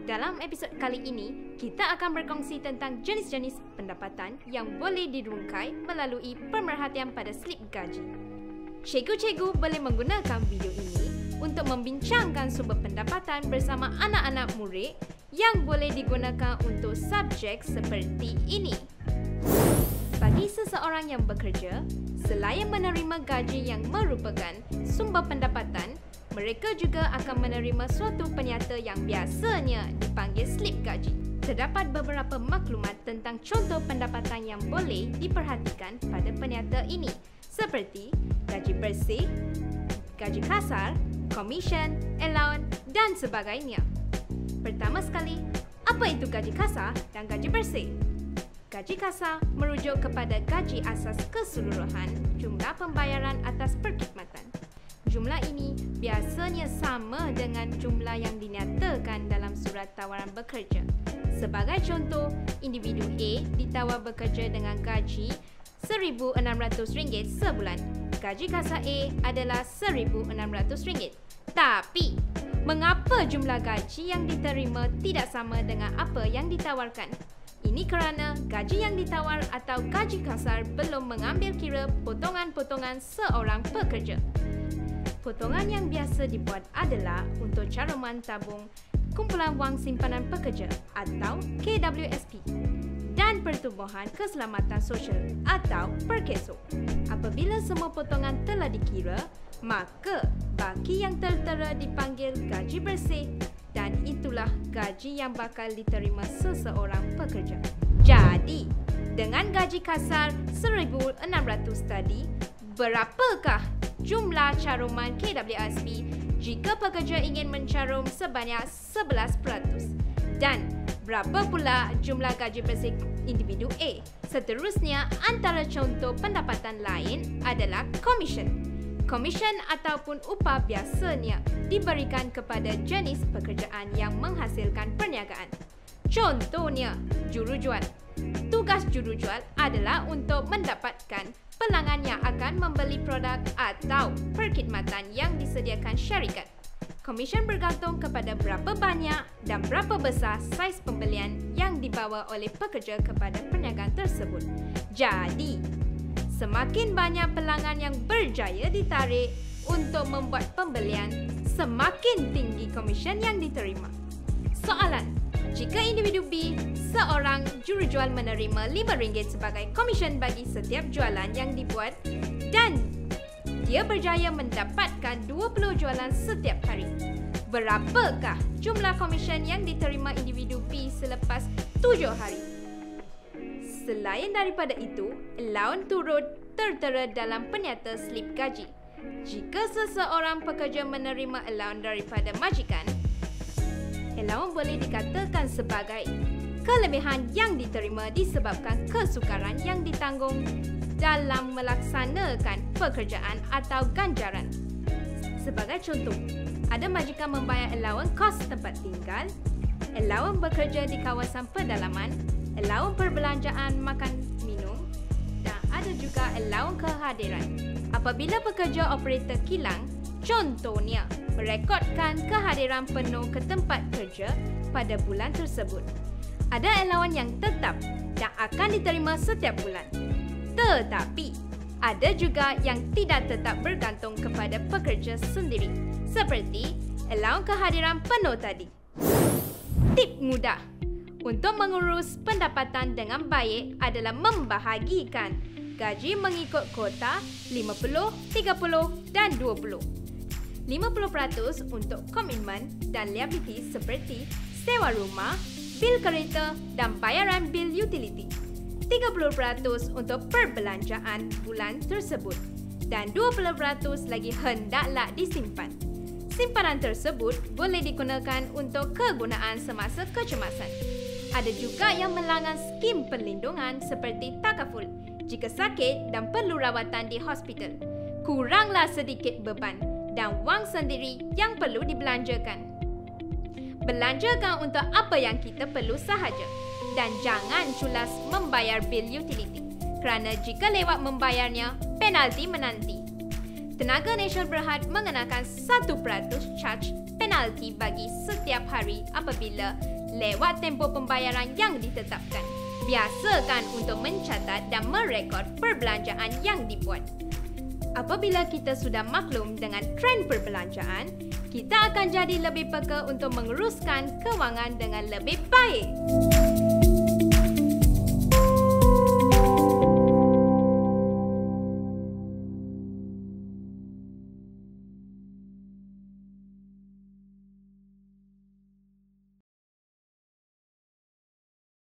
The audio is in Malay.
Dalam episod kali ini, kita akan berkongsi tentang jenis-jenis pendapatan yang boleh dirungkai melalui pemerhatian pada slip gaji. Cikgu-cikgu boleh menggunakan video ini untuk membincangkan sumber pendapatan bersama anak-anak murid yang boleh digunakan untuk subjek seperti ini. Bagi seseorang yang bekerja, selain menerima gaji yang merupakan sumber pendapatan, mereka juga akan menerima suatu penyata yang biasanya dipanggil slip gaji. Terdapat beberapa maklumat tentang contoh pendapatan yang boleh diperhatikan pada penyata ini, seperti gaji bersih, gaji kasar, komisen, allowance dan sebagainya. Pertama sekali, apa itu gaji kasar dan gaji bersih? Gaji kasar merujuk kepada gaji asas keseluruhan jumlah pembayaran atas perkhidmatan. Jumlah ini biasanya sama dengan jumlah yang dinyatakan dalam surat tawaran bekerja. Sebagai contoh, individu A ditawar bekerja dengan gaji RM1,600 sebulan. Gaji kasar A adalah RM1,600. Tapi, mengapa jumlah gaji yang diterima tidak sama dengan apa yang ditawarkan? Ini kerana gaji yang ditawar atau gaji kasar belum mengambil kira potongan-potongan seorang pekerja. Potongan yang biasa dibuat adalah untuk caruman tabung kumpulan wang simpanan pekerja atau KWSP dan pertubuhan keselamatan sosial atau PERKESO. Apabila semua potongan telah dikira, maka baki yang tertera dipanggil gaji bersih dan itulah gaji yang bakal diterima seseorang pekerja. Jadi, dengan gaji kasar RM1,600 tadi, berapakah jumlah caruman KWSP jika pekerja ingin mencarum sebanyak 11%? Dan berapa pula jumlah gaji bersih individu A? Seterusnya, antara contoh pendapatan lain adalah komisen. Komisen ataupun upah biasanya diberikan kepada jenis pekerjaan yang menghasilkan perniagaan. Contohnya, jurujual. Tugas jurujual adalah untuk mendapatkan pelanggan yang akan membeli produk atau perkhidmatan yang disediakan syarikat. Komisen bergantung kepada berapa banyak dan berapa besar saiz pembelian yang dibawa oleh pekerja kepada perniagaan tersebut. Jadi, semakin banyak pelanggan yang berjaya ditarik untuk membuat pembelian, semakin tinggi komisen yang diterima. Soalan, jika individu B, seorang jurujual menerima RM5 sebagai komisen bagi setiap jualan yang dibuat dan dia berjaya mendapatkan 20 jualan setiap hari, berapakah jumlah komisen yang diterima individu B selepas 7 hari? Selain daripada itu, allowance turut tertera dalam penyata slip gaji. Jika seseorang pekerja menerima allowance daripada majikan, allowance boleh dikatakan sebagai kelebihan yang diterima disebabkan kesukaran yang ditanggung dalam melaksanakan pekerjaan atau ganjaran. Sebagai contoh, ada majikan membayar allowance kos tempat tinggal, allowance bekerja di kawasan pedalaman, allowance perbelanjaan makan minum dan ada juga allowance kehadiran. Apabila pekerja operator kilang, contohnya, merekodkan kehadiran penuh ke tempat kerja pada bulan tersebut, ada allowance yang tetap dan akan diterima setiap bulan. Tetapi, ada juga yang tidak tetap bergantung kepada pekerja sendiri, seperti allowance kehadiran penuh tadi. Tip mudah untuk mengurus pendapatan dengan baik adalah membahagikan gaji mengikut kota 50, 30 dan 20. 50% untuk komitmen dan liability seperti sewa rumah, bil kereta dan bayaran bil utility. 30% untuk perbelanjaan bulan tersebut dan 20% lagi hendaklah disimpan. Simpanan tersebut boleh digunakan untuk kegunaan semasa kecemasan. Ada juga yang melanggar skim perlindungan seperti takaful jika sakit dan perlu rawatan di hospital. Kuranglah sedikit beban dan wang sendiri yang perlu dibelanjakan. Belanjakan untuk apa yang kita perlu sahaja dan jangan culas membayar bil utility kerana jika lewat membayarnya, penalti menanti. Tenaga Nasional Berhad mengenakan 1% charge penalti penalti bagi setiap hari apabila lewat tempoh pembayaran yang ditetapkan. Biasakan untuk mencatat dan merekod perbelanjaan yang dibuat. Apabila kita sudah maklum dengan trend perbelanjaan, kita akan jadi lebih peka untuk menguruskan kewangan dengan lebih baik.